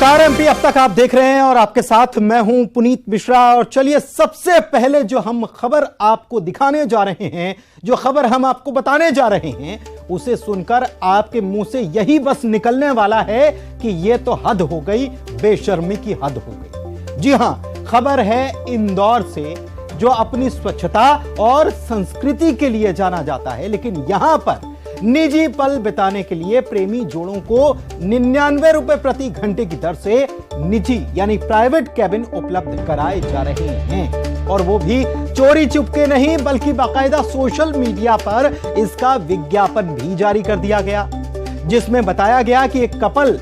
नमस्कार एमपी, अब तक आप देख रहे हैं और आपके साथ मैं हूं पुनीत मिश्रा। और चलिए, सबसे पहले जो हम खबर आपको दिखाने जा रहे हैं, जो खबर हम आपको बताने जा रहे हैं, उसे सुनकर आपके मुंह से यही बस निकलने वाला है कि यह तो हद हो गई, बेशर्मी की हद हो गई। जी हां, खबर है इंदौर से, जो अपनी स्वच्छता और संस्कृति के लिए जाना जाता है, लेकिन यहां पर निजी पल बिताने के लिए प्रेमी जोड़ों को 99 रुपए प्रति घंटे की दर से निजी यानी प्राइवेट कैबिन उपलब्ध कराए जा रहे हैं। और वो भी चोरी चुपके नहीं, बल्कि बाकायदा सोशल मीडिया पर इसका विज्ञापन भी जारी कर दिया गया, जिसमें बताया गया कि एक कपल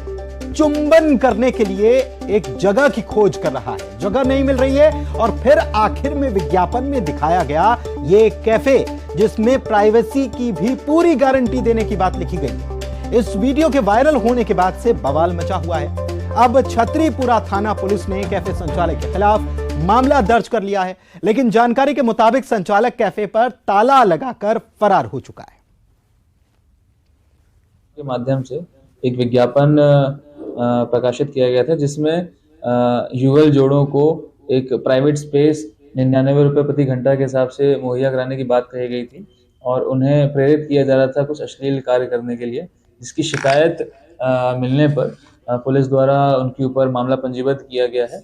चुंबन करने के लिए एक जगह की खोज कर रहा है, जगह नहीं मिल रही है, और फिर आखिर में विज्ञापन में दिखाया गया ये एक कैफे, जिसमें प्राइवेसी की भी पूरी गारंटी देने की बात लिखी गई। इस वीडियो के वायरल होने के बाद से बवाल मचा हुआ है। अब छतरीपुरा थाना पुलिस ने कैफे संचालक के खिलाफ मामला दर्ज कर लिया है, लेकिन जानकारी के मुताबिक संचालक कैफे पर ताला लगाकर फरार हो चुका है। के माध्यम से एक विज्ञापन प्रकाशित किया गया था, जिसमें युगल जोड़ों को एक प्राइवेट स्पेस 99 रुपए प्रति घंटा के हिसाब से मुहैया कराने की बात कही गई थी, और उन्हें प्रेरित किया जा रहा था कुछ अश्लील कार्य करने के लिए, जिसकी शिकायत मिलने पर पुलिस द्वारा उनके ऊपर मामला पंजीबद्ध किया गया है।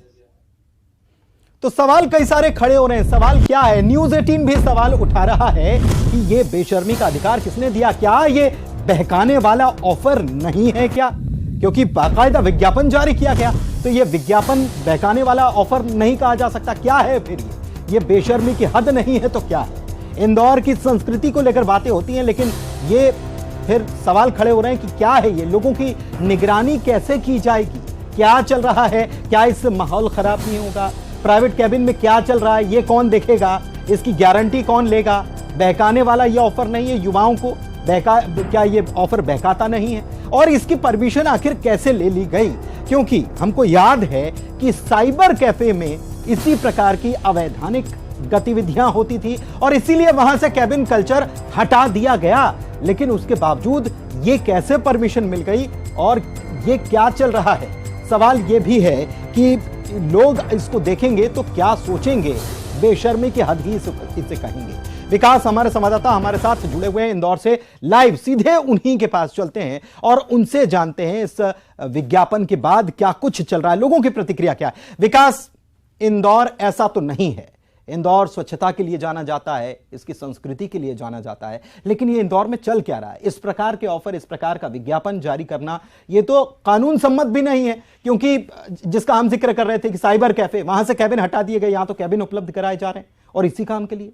तो सवाल कई सारे खड़े हो रहे हैं। सवाल क्या है? न्यूज़ 18 भी सवाल उठा रहा है कि ये बेशर्मी का अधिकार किसने दिया? क्या ये बहकाने वाला ऑफर नहीं है क्या? क्योंकि बाकायदा विज्ञापन जारी किया गया, तो ये विज्ञापन बहकाने वाला ऑफर नहीं कहा जा सकता। क्या है फिर ये बेशर्मी की हद नहीं है तो क्या है? इंदौर की संस्कृति को लेकर बातें होती हैं, लेकिन ये फिर सवाल खड़े हो रहे हैं कि क्या है ये? लोगों की निगरानी कैसे की जाएगी? क्या चल रहा है? क्या इससे माहौल खराब नहीं होगा? प्राइवेट कैबिन में क्या चल रहा है ये कौन देखेगा? इसकी गारंटी कौन लेगा? बहकाने वाला ये ऑफर नहीं है, युवाओं को क्या ये ऑफर बहकाता नहीं है? और इसकी परमिशन आखिर कैसे ले ली गई? क्योंकि हमको याद है कि साइबर कैफे में इसी प्रकार की अवैधानिक गतिविधियां होती थी, और इसीलिए वहां से कैबिन कल्चर हटा दिया गया। लेकिन उसके बावजूद ये कैसे परमिशन मिल गई और ये क्या चल रहा है? सवाल ये भी है कि लोग इसको देखेंगे तो क्या सोचेंगे? बेशर्मी की हद ही इसे कहेंगे। विकास हमारे संवाददाता हमारे साथ जुड़े हुए हैं इंदौर से लाइव, सीधे उन्हीं के पास चलते हैं और उनसे जानते हैं इस विज्ञापन के बाद क्या कुछ चल रहा है, लोगों की प्रतिक्रिया क्या है। विकास, इंदौर ऐसा तो नहीं है, इंदौर स्वच्छता के लिए जाना जाता है, इसकी संस्कृति के लिए जाना जाता है, लेकिन ये इंदौर में चल क्या रहा है? इस प्रकार के ऑफर, इस प्रकार का विज्ञापन जारी करना, ये तो कानून सम्मत भी नहीं है, क्योंकि जिसका हम जिक्र कर रहे थे कि साइबर कैफे, वहां से कैबिन हटा दिए गए, यहां तो कैबिन उपलब्ध कराए जा रहे हैं और इसी काम के लिए।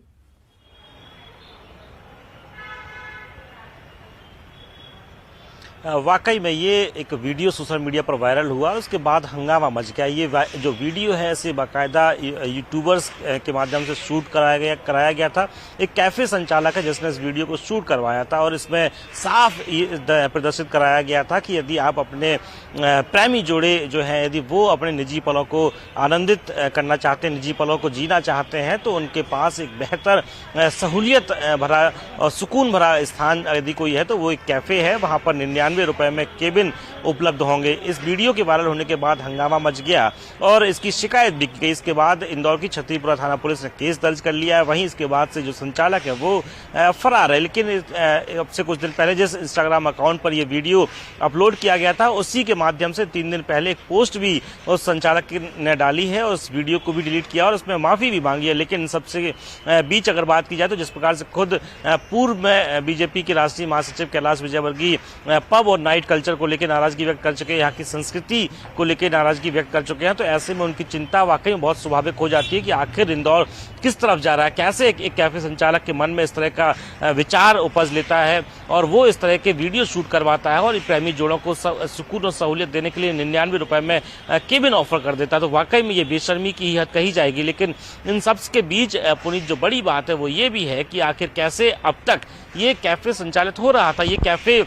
वाकई में ये एक वीडियो सोशल मीडिया पर वायरल हुआ, उसके बाद हंगामा मच गया। ये जो वीडियो है इसे बाकायदा यूट्यूबर्स के माध्यम से शूट कराया गया था। एक कैफ़े संचालक है जिसने इस वीडियो को शूट करवाया था, और इसमें साफ प्रदर्शित कराया गया था कि यदि आप अपने प्रेमी जोड़े जो हैं, यदि वो अपने निजी पलों को आनंदित करना चाहते हैं, निजी पलों को जीना चाहते हैं, तो उनके पास एक बेहतर सहूलियत भरा और सुकून भरा स्थान यदि कोई है तो वो एक कैफ़े है। वहाँ पर 99 रुपए में केबिन उपलब्ध होंगे। इस वीडियो के वायरल होने के बाद हंगामा मच गया और इसकी शिकायत भी की गई। इसके बाद इंदौर की छतरीपुरा थाना पुलिस ने केस दर्ज कर लिया है। वहीं इसके बाद से जो संचालक है वो फरार है। लेकिन अब से कुछ दिन पहले जिस इंस्टाग्राम अकाउंट पर यह वीडियो अपलोड किया गया था, उसी के माध्यम से 3 दिन पहले एक पोस्ट भी उस संचालक ने डाली है और उस वीडियो को भी डिलीट किया और उसमें माफी भी मांगी है। लेकिन सबसे बीच अगर बात की जाए तो जिस प्रकार से खुद पूर्व में बीजेपी के राष्ट्रीय महासचिव कैलाश विजयवर्गीय पब और नाइट कल्चर को लेकर नाराजगी व्यक्त कर चुके हैं, यहाँ की संस्कृति को लेकर नाराजगी व्यक्त कर चुके हैं, तो ऐसे में उनकी चिंता वाकई में बहुत स्वाभाविक हो जाती है कि आखिर इंदौर किस तरफ जा रहा है। कैसे एक कैफे संचालक के मन में इस तरह का विचार उपज लेता है और वो इस तरह के वीडियो शूट करवाता है और प्रेमी जोड़ों को सुकून और सहूलियत देने के लिए 99 रुपए में केबिन ऑफर कर देता है। तो वाकई में ये बेशर्मी की हद कही जाएगी। लेकिन इन सब के बीच पुनीत जो बड़ी बात है वो ये भी है कि आखिर कैसे अब तक ये कैफे संचालित हो रहा था। ये कैफे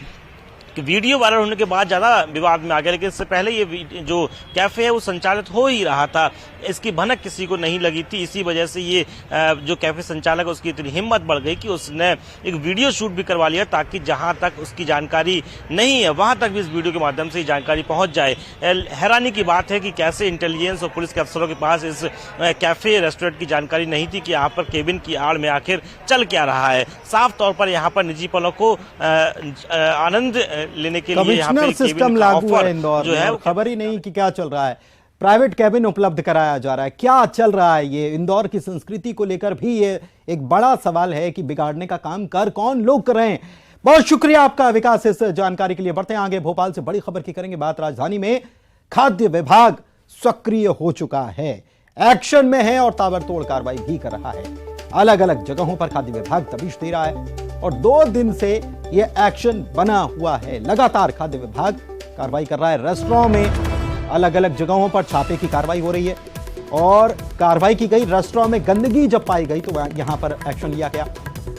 वीडियो वायरल होने के बाद ज्यादा विवाद में आ गया, लेकिन इससे पहले ये जो कैफे है वो संचालित हो ही रहा था। इसकी भनक किसी को नहीं लगी थी। इसी वजह से ये जो कैफे संचालक है उसकी इतनी हिम्मत बढ़ गई कि उसने एक वीडियो शूट भी करवा लिया, ताकि जहां तक उसकी जानकारी नहीं है वहां तक भी इस वीडियो के माध्यम से जानकारी पहुंच जाए। हैरानी की बात है कि कैसे इंटेलिजेंस और पुलिस के अफसरों के पास इस कैफे रेस्टोरेंट की जानकारी नहीं थी कि यहाँ पर केबिन की आड़ में आखिर चल क्या रहा है। साफ तौर पर यहाँ पर निजी पलों को आनंद लेने के लिए यहाँ पे सिस्टम लागू है इंदौर जो है, खबर ही नहीं कि क्या चल रहा है। प्राइवेट कैबिन उपलब्ध कराया जा रहा है, क्या चल रहा है। ये इंदौर की संस्कृति को लेकर भी ये एक बड़ा सवाल है कि बिगाड़ने का काम कर कौन लोग कर रहे हैं। बहुत शुक्रिया आपका विकास इस जानकारी के लिए। बढ़ते हैं आगे, भोपाल से बड़ी खबर की करेंगे बात। राजधानी में खाद्य विभाग सक्रिय हो चुका है, एक्शन में है और ताबड़तोड़ कार्रवाई भी कर रहा है। अलग अलग जगहों पर खाद्य विभाग दबिश दे रहा है और 2 दिन से यह एक्शन बना हुआ है। लगातार खाद्य विभाग कार्रवाई कर रहा है। रेस्टोरेंट में अलग अलग जगहों पर छापे की कार्रवाई हो रही है और कार्रवाई की गई। रेस्टोरेंट में गंदगी जब पाई गई तो यहां पर एक्शन लिया गया।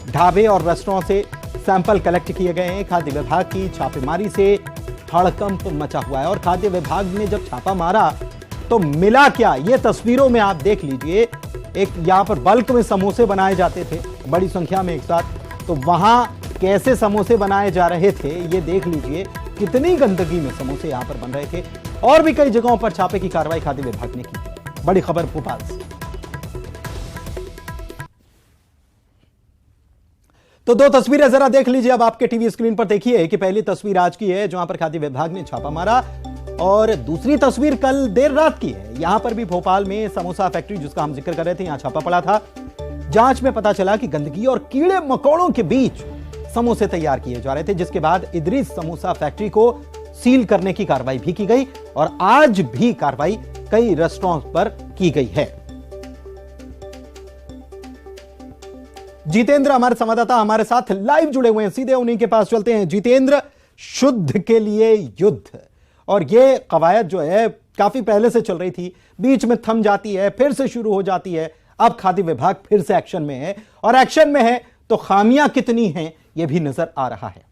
ढाबे और रेस्टोरेंट से सैंपल कलेक्ट किए गए हैं। खाद्य विभाग की छापेमारी से हड़कंप मचा हुआ है और खाद्य विभाग ने जब छापा मारा तो मिला क्या, ये तस्वीरों में आप देख लीजिए। एक यहां पर बल्क में समोसे बनाए जाते थे बड़ी संख्या में एक साथ, तो वहां कैसे समोसे बनाए जा रहे थे ये देख लीजिए। कितनी गंदगी में समोसे यहां पर बन रहे थे। और भी कई जगहों पर छापे की कार्रवाई खाद्य विभाग ने की। बड़ी खबर भोपाल से। तो 2 तस्वीरें जरा देख लीजिए अब आपके टीवी स्क्रीन पर। देखिए कि पहली तस्वीर आज की है जहां पर खाद्य विभाग ने छापा मारा और दूसरी तस्वीर कल देर रात की है। यहां पर भी भोपाल में समोसा फैक्ट्री जिसका हम जिक्र कर रहे थे, यहां छापा पड़ा था। जांच में पता चला कि गंदगी और कीड़े मकोड़ों के बीच समोसे तैयार किए जा रहे थे, जिसके बाद इदरीस समोसा फैक्ट्री को सील करने की कार्रवाई भी की गई और आज भी कार्रवाई कई रेस्टोरेंट पर की गई है। जितेंद्र हमारे संवाददाता हमारे साथ लाइव जुड़े हुए हैं, सीधे उन्हीं के पास चलते हैं। जितेंद्र, शुद्ध के लिए युद्ध, और ये कवायद जो है काफी पहले से चल रही थी, बीच में थम जाती है, फिर से शुरू हो जाती है। अब खाद्य विभाग फिर से एक्शन में है और एक्शन में है तो खामियां कितनी हैं यह भी नजर आ रहा है।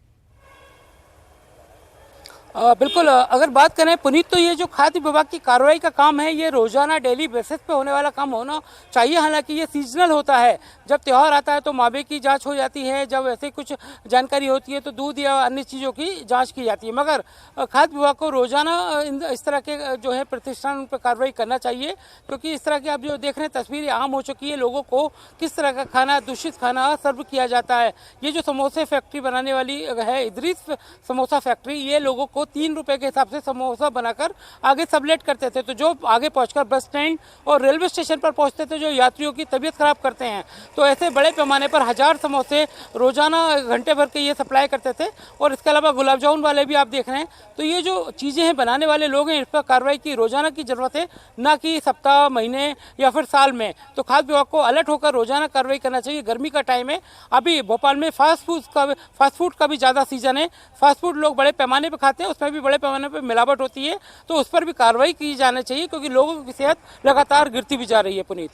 बिल्कुल, अगर बात करें पुनीत, तो ये जो खाद्य विभाग की कार्रवाई का काम है ये रोजाना डेली बेसिस पे होने वाला काम होना चाहिए। हालांकि ये सीजनल होता है, जब त्यौहार आता है तो मावे की जांच हो जाती है, जब ऐसे कुछ जानकारी होती है तो दूध या अन्य चीज़ों की जांच की जाती है। मगर खाद्य विभाग को रोजाना इस तरह के जो है प्रतिष्ठान पर कार्रवाई करना चाहिए, क्योंकि इस तरह की आप जो देख रहे हैं तस्वीरें आम हो चुकी है। लोगों को किस तरह का खाना, दूषित खाना सर्व किया जाता है। ये जो समोसे फैक्ट्री बनाने वाली है इदरीस समोसा फैक्ट्री, ये लोगों को 3 रुपए के हिसाब से समोसा बनाकर आगे सबलेट करते थे। तो जो आगे पहुंचकर बस स्टैंड और रेलवे स्टेशन पर पहुंचते थे, जो यात्रियों की तबीयत खराब करते हैं, तो ऐसे बड़े पैमाने पर 1000 समोसे रोजाना घंटे भर के ये सप्लाई करते थे। और इसके अलावा गुलाब जामुन वाले भी आप देख रहे हैं। तो ये जो चीज़ें हैं, बनाने वाले लोग हैं, इस पर कार्रवाई की रोजाना की जरूरत है, ना कि सप्ताह, महीने या फिर साल में। तो खाद्य विभाग को अलर्ट होकर रोजाना कार्रवाई करना चाहिए। गर्मी का टाइम है, अभी भोपाल में फास्ट फूड का भी ज़्यादा सीजन है। फास्ट फूड लोग बड़े पैमाने पर खाते हैं, उसमें भी बड़े पैमाने पर मिलावट होती है, तो उस पर भी कार्रवाई की जानी चाहिए, क्योंकि लोगों की सेहत लगातार गिरती भी जा रही है। पुनीत,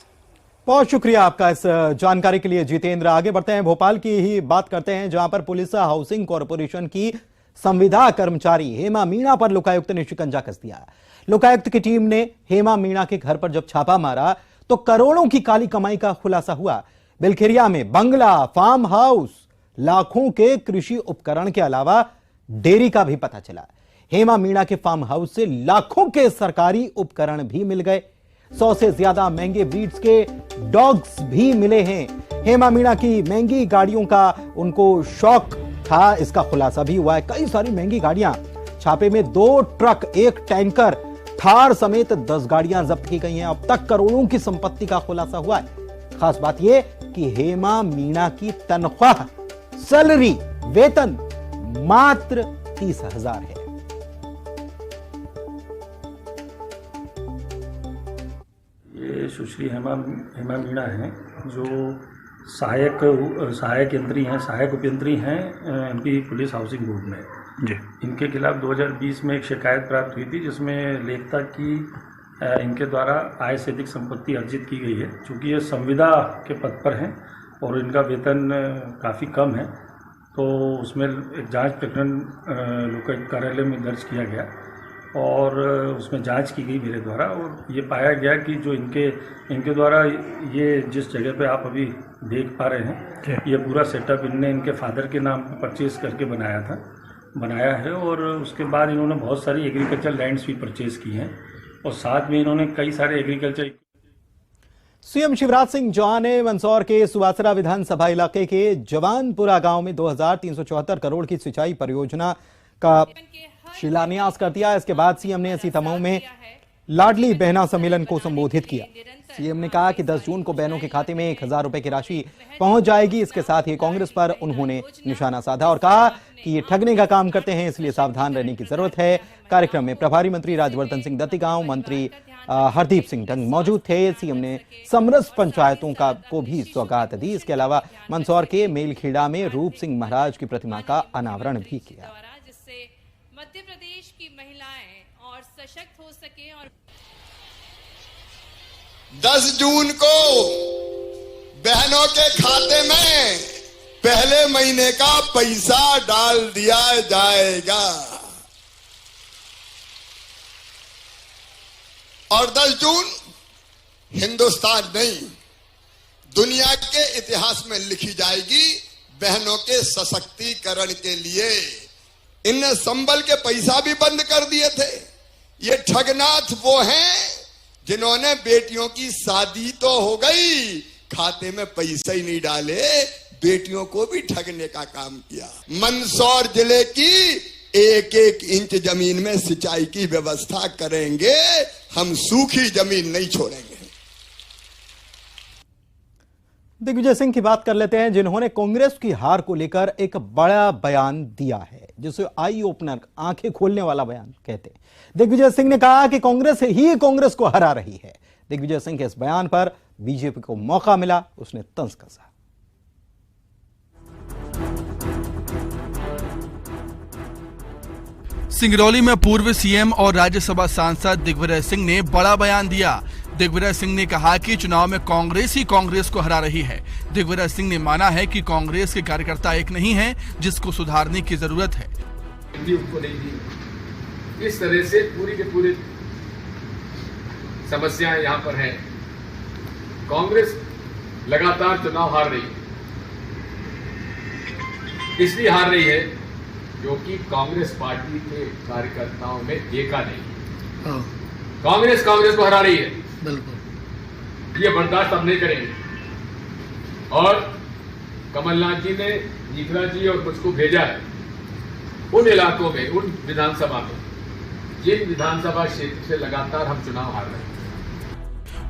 बहुत शुक्रिया आपका इस जानकारी के लिए जितेंद्र। आगे बढ़ते हैं, भोपाल की ही बात करते हैं जहां पर पुलिस हाउसिंग कॉरपोरेशन की संविदा कर्मचारी हेमा मीणा पर लोकायुक्त ने शिकंजा कस दिया। लोकायुक्त की टीम ने हेमा मीणा के घर पर जब छापा मारा तो करोड़ों की काली कमाई का खुलासा हुआ। बिलखेरिया में बंगला, फार्म हाउस, लाखों के कृषि उपकरण के अलावा डेयरी का भी पता चला। हेमा मीणा के फार्म हाउस से लाखों के सरकारी उपकरण भी मिल गए। 100 से ज्यादा महंगे ब्रीड्स के डॉग्स भी मिले हैं। हेमा मीणा की महंगी गाड़ियों का उनको शौक था, इसका खुलासा भी हुआ है। कई सारी महंगी गाड़ियां, छापे में 2 ट्रक, 1 टैंकर, थार समेत 10 गाड़ियां जब्त की गई हैं। अब तक करोड़ों की संपत्ति का खुलासा हुआ है। खास बात यह कि हेमा मीणा की तनख्वाह, सैलरी, वेतन मात्र 30,000 है। ये सुश्री हेमा मीणा हैं, जो सहायक यंत्री हैं, सहायक उपयंत्री हैं एमपी पुलिस हाउसिंग बोर्ड में जी। इनके खिलाफ 2020 में एक शिकायत प्राप्त हुई थी, जिसमें लेख था कि इनके द्वारा आय से अधिक संपत्ति अर्जित की गई है। चूँकि ये संविदा के पद पर हैं और इनका वेतन काफ़ी कम है, तो उसमें एक जांच प्रकरण लोकायुक्त कार्यालय में दर्ज किया गया और उसमें जांच की गई मेरे द्वारा, और ये पाया गया कि जो इनके द्वारा ये जिस जगह पे आप अभी देख पा रहे हैं, ये पूरा सेटअप इनने इनके फादर के नाम पर परचेज करके बनाया है। और उसके बाद इन्होंने बहुत सारी एग्रीकल्चर लैंड्स भी परचेज की हैं और साथ में इन्होंने कई सारे एग्रीकल्चर। सीएम शिवराज सिंह चौहान ने मंदसौर के सुवासरा विधानसभा इलाके के जवानपुरा गांव में 2374 करोड़ की सिंचाई परियोजना का शिलान्यास कर दिया। इसके बाद सीएम ने सीतामऊ में लाडली बहना सम्मेलन को संबोधित किया। सीएम ने कहा कि 10 जून को बहनों के खाते में 1000 रुपए की राशि पहुंच जाएगी। इसके साथ ही कांग्रेस पर उन्होंने निशाना साधा और कहा कि ये ठगने का काम करते हैं, इसलिए सावधान रहने की जरूरत है। कार्यक्रम में प्रभारी मंत्री राजवर्धन सिंह दत्तीगांव, मंत्री हरदीप सिंह डंग मौजूद थे। सीएम ने समरस पंचायतों को भी सौगात दी। इसके अलावा मंदसौर के मेलखेड़ा में रूप सिंह महाराज की प्रतिमा का अनावरण भी किया, जिससे मध्य प्रदेश की महिलाएं और सशक्त हो सके। और 10 जून को बहनों के खाते में पहले महीने का पैसा डाल दिया जाएगा और 10 जून हिंदुस्तान नहीं, दुनिया के इतिहास में लिखी जाएगी बहनों के सशक्तिकरण के लिए। इनने संबल के पैसा भी बंद कर दिए थे। ये ठगनाथ वो हैं जिन्होंने बेटियों की शादी तो हो गई, खाते में पैसे ही नहीं डाले, बेटियों को भी ठगने का काम किया। मंदसौर जिले की 1-1 इंच जमीन में सिंचाई की व्यवस्था करेंगे, हम सूखी जमीन नहीं छोड़ेंगे। दिग्विजय सिंह की बात कर लेते हैं, जिन्होंने कांग्रेस की हार को लेकर एक बड़ा बयान दिया है, जिसे आई ओपनर, आंखें खोलने वाला बयान कहते हैं। दिग्विजय सिंह ने कहा कि कांग्रेस ही कांग्रेस को हरा रही है। दिग्विजय सिंह के इस बयान पर बीजेपी को मौका मिला, उसने तंज कसा। सिंगरौली में पूर्व सीएम और राज्यसभा सांसद दिग्विजय सिंह ने बड़ा बयान दिया। दिग्विजय सिंह ने कहा कि चुनाव में कांग्रेस ही कांग्रेस को हरा रही है। दिग्विजय सिंह ने माना है कि कांग्रेस के कार्यकर्ता एक नहीं है, जिसको सुधारने की जरूरत है। इस तरह से पूरी के पूरी समस्याएं यहाँ पर हैं। कांग्रेस लगातार चुनाव हार रही है, इसलिए हार रही है क्योंकि कांग्रेस पार्टी के कार्यकर्ताओं में एका नहीं। कांग्रेस को हरा रही है, बिल्कुल ये बर्दाश्त हम नहीं करेंगे। और कमलनाथ जी ने जीतरा जी और मुझको भेजा है उन इलाकों में, उन विधानसभा में, जिन विधानसभा क्षेत्र से लगातार हम चुनाव हार रहे हैं।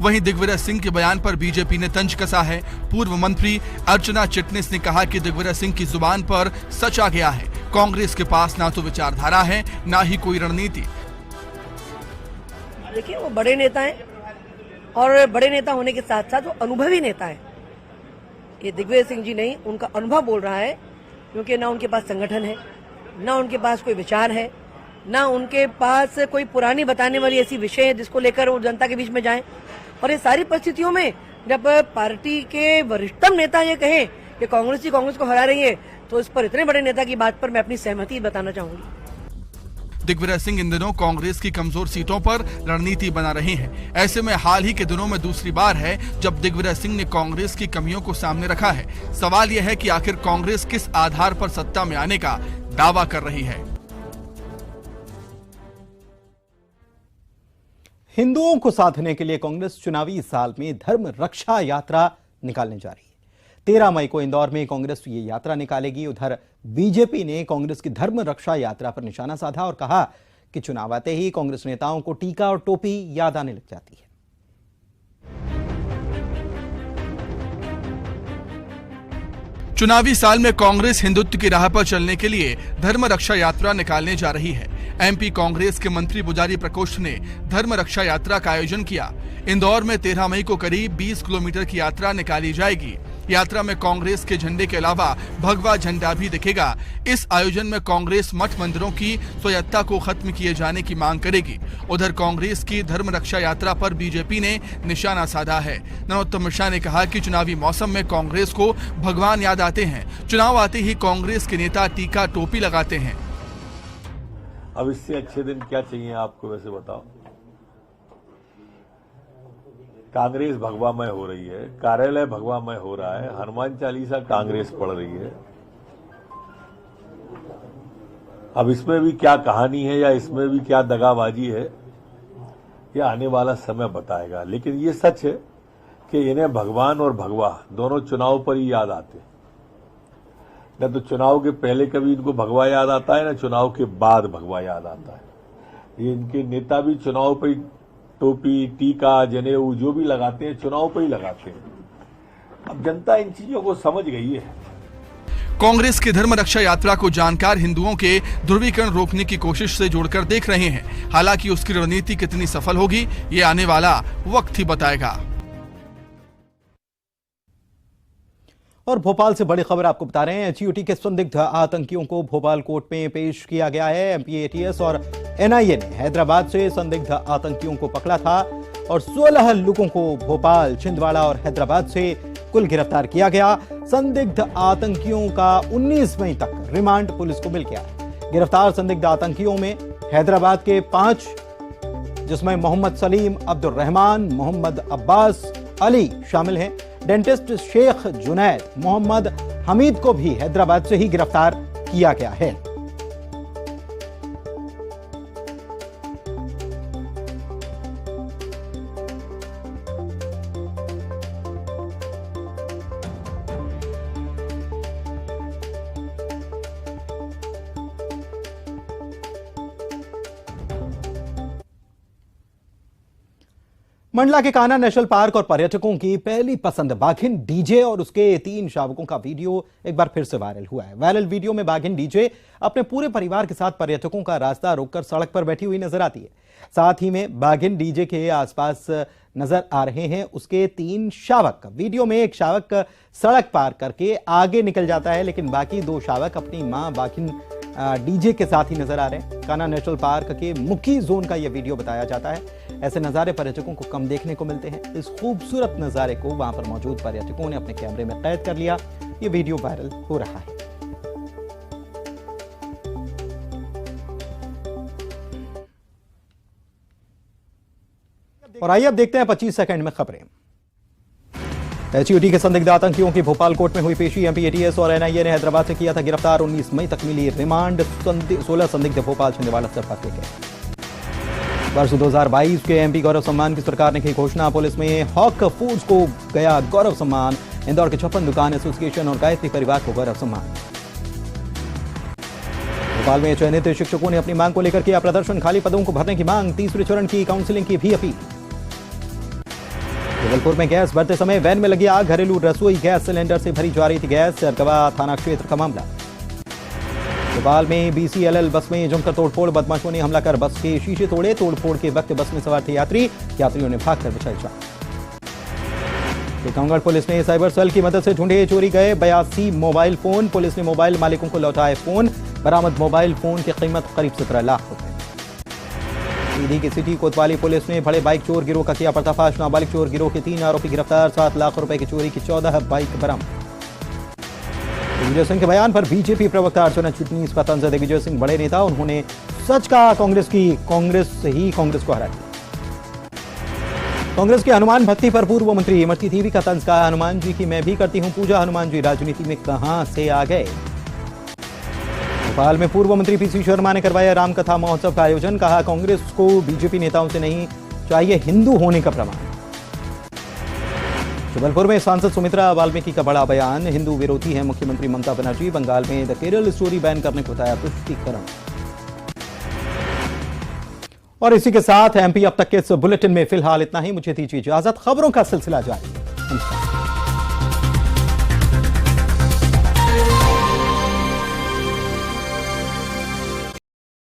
वहीं दिग्विजय सिंह के बयान पर बीजेपी ने तंज कसा है। पूर्व मंत्री अर्चना चिटनिस ने कहा कि दिग्विजय सिंह की जुबान पर सच आ गया है। कांग्रेस के पास ना तो विचारधारा है, ना ही कोई रणनीति। देखिए, वो बड़े नेता हैं और बड़े नेता होने के साथ साथ वो अनुभवी नेता है। ये दिग्विजय सिंह जी नहीं, उनका अनुभव बोल रहा है, क्योंकि ना उनके पास संगठन है, ना उनके पास कोई विचार है, ना उनके पास कोई पुरानी बताने वाली ऐसी विषय है जिसको लेकर वो जनता के बीच में जाएं। और ये सारी परिस्थितियों में जब पार्टी के वरिष्ठतम नेता ये कहें कि कांग्रेस ही कांग्रेस को हरा रही है, तो इस पर इतने बड़े नेता की बात पर मैं अपनी सहमति बताना चाहूंगी। दिग्विजय सिंह इन दिनों कांग्रेस की कमजोर सीटों पर रणनीति बना रहे हैं। ऐसे में हाल ही के दिनों में दूसरी बार है जब दिग्विजय सिंह ने कांग्रेस की कमियों को सामने रखा है। सवाल यह है कि आखिर कांग्रेस किस आधार पर सत्ता में आने का दावा कर रही है। हिंदुओं को साधने के लिए कांग्रेस चुनावी साल में धर्म रक्षा यात्रा निकालने जा रही है। 13 मई को इंदौर में कांग्रेस ये यात्रा निकालेगी। उधर बीजेपी ने कांग्रेस की धर्म रक्षा यात्रा पर निशाना साधा और कहा कि चुनाव आते ही कांग्रेस नेताओं को टीका और टोपी याद आने लग जाती है। चुनावी साल में कांग्रेस हिंदुत्व की राह पर चलने के लिए धर्म रक्षा यात्रा निकालने जा रही है। एमपी कांग्रेस के मंत्री पुजारी प्रकोष्ठ ने धर्म रक्षा यात्रा का आयोजन किया। इंदौर में 13 मई को करीब 20 किलोमीटर की यात्रा निकाली जाएगी। यात्रा में कांग्रेस के झंडे के अलावा भगवा झंडा भी दिखेगा। इस आयोजन में कांग्रेस मठ मंदिरों की स्वायत्तता को खत्म किए जाने की मांग करेगी। उधर कांग्रेस की धर्म रक्षा यात्रा पर बीजेपी ने निशाना साधा है। नरोत्तम मिश्रा ने कहा कि चुनावी मौसम में कांग्रेस को भगवान याद आते हैं। चुनाव आते ही कांग्रेस के नेता टीका टोपी लगाते हैं। अब इससे अच्छे दिन क्या चाहिए आपको, वैसे बताओ। कांग्रेस भगवामय हो रही है, कार्यालय भगवामय हो रहा है, हनुमान चालीसा कांग्रेस पढ़ रही है। अब इसमें भी क्या कहानी है या इसमें भी क्या दगाबाजी है, यह आने वाला समय बताएगा। लेकिन ये सच है कि इन्हें भगवान और भगवा दोनों चुनाव पर ही याद आते हैं। न तो चुनाव के पहले कभी इनको भगवा याद आता है, न चुनाव के बाद भगवा याद आता है। ये इनके नेता भी चुनाव पर टोपी, टीका, जनेऊ जो भी लगाते हैं चुनाव पर ही लगाते हैं। अब जनता इन चीजों को समझ गई है। कांग्रेस की धर्म रक्षा यात्रा को जानकार हिंदुओं के ध्रुवीकरण रोकने की कोशिश से जोड़कर देख रहे हैं। हालांकि उसकी रणनीति कितनी सफल होगी, ये आने वाला वक्त ही बताएगा। और भोपाल से बड़ी खबर आपको बता रहे हैं। एचयूटी के संदिग्ध आतंकियों को भोपाल कोर्ट में पेश किया गया है। एमपी एटीएस और एनआईए ने हैदराबाद से संदिग्ध आतंकियों को पकड़ा था और 16 लोगों को भोपाल, छिंदवाड़ा और हैदराबाद से कुल गिरफ्तार किया गया। संदिग्ध आतंकियों का 19 मई तक रिमांड पुलिस को मिल गया। गिरफ्तार संदिग्ध आतंकियों में हैदराबाद के 5 जिसमें मोहम्मद सलीम, अब्दुल रहमान, मोहम्मद अब्बास अली शामिल हैं। डेंटिस्ट शेख जुनैद मोहम्मद हमीद को भी हैदराबाद से ही गिरफ्तार किया गया है। मंडला के कान्हा नेशनल पार्क और पर्यटकों की पहली पसंद बाघिन डीजे और उसके 3 शावकों का वीडियो एक बार फिर से वायरल हुआ है। वायरल वीडियो में बाघिन डीजे अपने पूरे परिवार के साथ पर्यटकों का रास्ता रोककर सड़क पर बैठी हुई नजर आती है। साथ ही में बाघिन डीजे के आसपास नजर आ रहे हैं उसके 3 शावक। वीडियो में एक शावक सड़क पार करके आगे निकल जाता है, लेकिन बाकी 2 शावक अपनी मां बाघिन डीजे के साथ ही नजर आ रहे हैं। कान्हा नेशनल पार्क के मुख्य जोन का यह वीडियो बताया जाता है। ऐसे नजारे पर्यटकों को कम देखने को मिलते हैं। इस खूबसूरत नजारे को वहां पर मौजूद पर्यटकों ने अपने कैमरे में कैद कर लिया। ये वीडियो वायरल हो रहा है। और आइए अब देखते हैं 25 सेकंड में खबरें। एचयूटी के संदिग्ध आतंकियों की भोपाल कोर्ट में हुई पेशी। एमपी एटीएस और एनआईए ने हैदराबाद से किया था गिरफ्तार। 19 मई तक मिली रिमांड। 16 संदिग्ध भोपाल, छिंदवाड़ा से पकड़े गए। वर्ष 2022 के एमपी गौरव सम्मान की सरकार ने की घोषणा। पुलिस में हॉक फूड्स को गया गौरव सम्मान। इंदौर के 56 दुकान एसोसिएशन और गायत्री परिवार को गौरव सम्मान। भोपाल में चयनित शिक्षकों ने अपनी मांग को लेकर किया प्रदर्शन। खाली पदों को भरने की मांग। 3रे चरण की काउंसिलिंग की भी अपील। जबलपुर में गैस भरते समय वैन में लगी आग। घरेलू रसोई गैस सिलेंडर से भरी जा रही थी गैस। अरगवा थाना क्षेत्र का मामला। भोपाल में बीसीएलएल बस में जमकर तोड़फोड़। बदमाशों ने हमला कर बस के शीशे तोड़े। तोड़फोड़ के वक्त बस में सवार थे यात्रियों ने भागकर बचाई जान। टीकमगढ़ पुलिस ने साइबर सेल की मदद से ढूंढे चोरी गए 82 मोबाइल फोन। पुलिस ने मोबाइल मालिकों को लौटाए फोन। बरामद मोबाइल फोन की कीमत करीब 17 लाख रुपए। सीधी की सिटी कोतवाली पुलिस ने बड़े बाइक चोर गिरोह का किया पर्दाफाश। नाबालिग चोर गिरोह के 3 आरोपी गिरफ्तार। 7 लाख रुपए की चोरी की 14 बाइक बरामद। दिग्विजय सिंह के बयान पर बीजेपी प्रवक्ता अर्चना चिटनीस का तंज। दिग्विजय सिंह बड़े नेता, उन्होंने सच कहा कांग्रेस को हरा दिया। कांग्रेस के हनुमान भक्ति पर पूर्व मंत्री इमरती देवी का तंज कहा। हनुमान जी की मैं भी करती हूं पूजा। हनुमान जी राजनीति में कहां से आ गए। भोपाल में पूर्व मंत्री पीसी शर्मा ने करवाया रामकथा महोत्सव का आयोजन। कहा कांग्रेस को बीजेपी नेताओं से नहीं चाहिए हिंदू होने का प्रमाण। जबलपुर में सांसद सुमित्रा वाल्मीकि का बड़ा बयान। हिंदू विरोधी है मुख्यमंत्री ममता बनर्जी। बंगाल में द केरल स्टोरी बैन करने को बताया तुष्टीकरण। और इसी के साथ एमपी अब तक के इस बुलेटिन में फिलहाल इतना ही। मुझे दीजिए इजाजत। खबरों का सिलसिला जारी। नमस्कार।